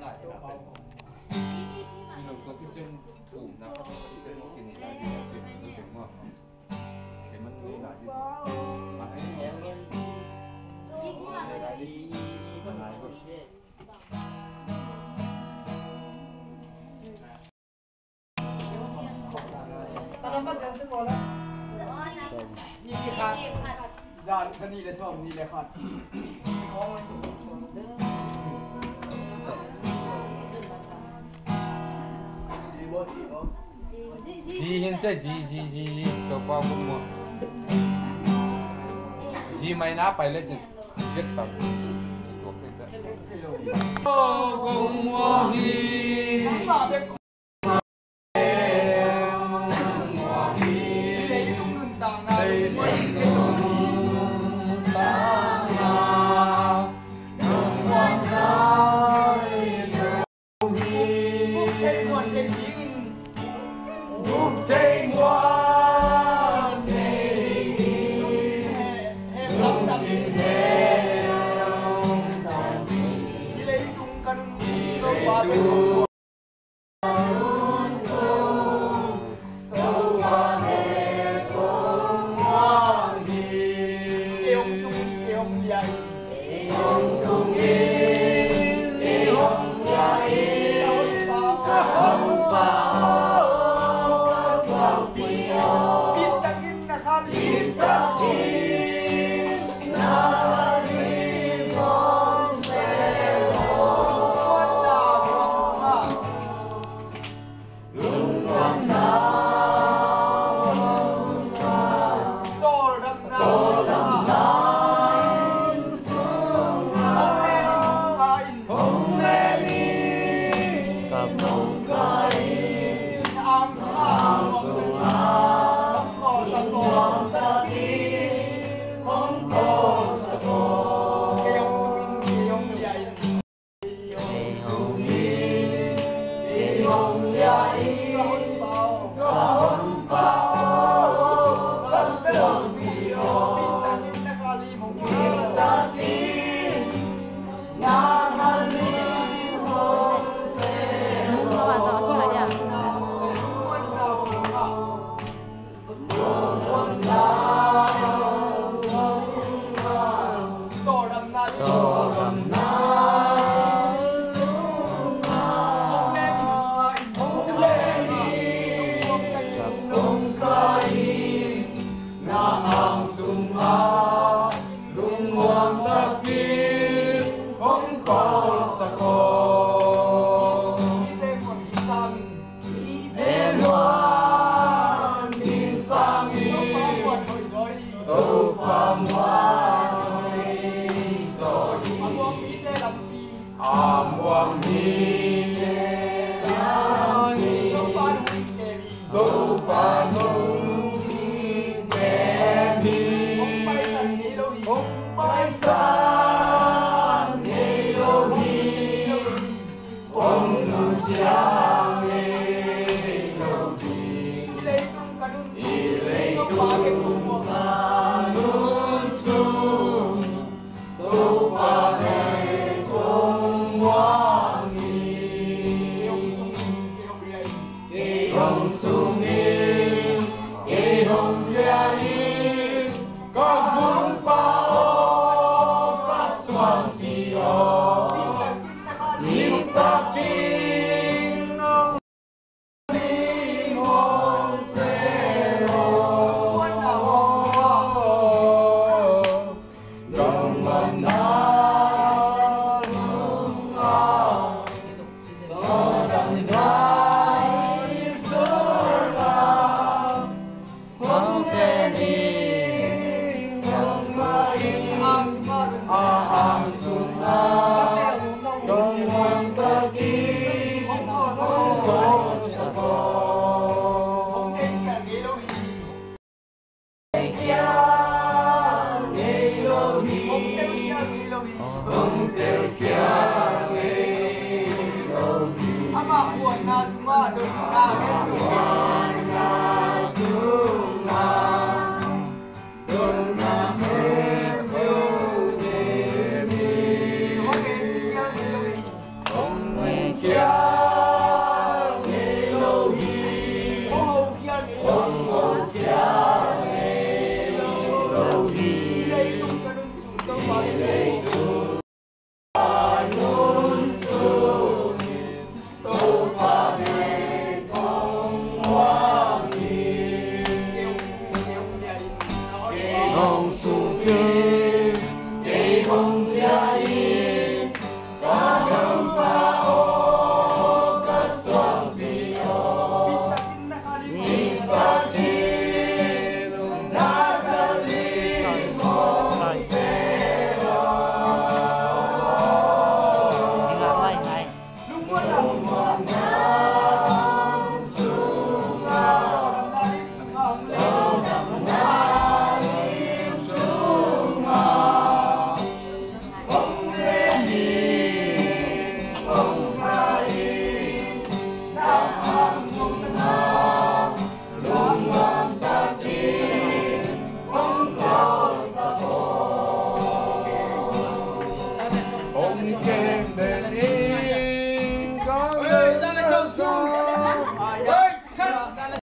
lại thì là phải nhiều có cái chân phủ là các cái này là gì là chuyện nó chuyện mà thì mình nghĩ lại đi mà ấy em lại đi còn lại rồi Dạ, cái này là xong, này là khát. gì hiện tại gì tao bao cũng mà gì mày nã phải lên viết tập cùng hoa hi Ama buồn na semua, dosa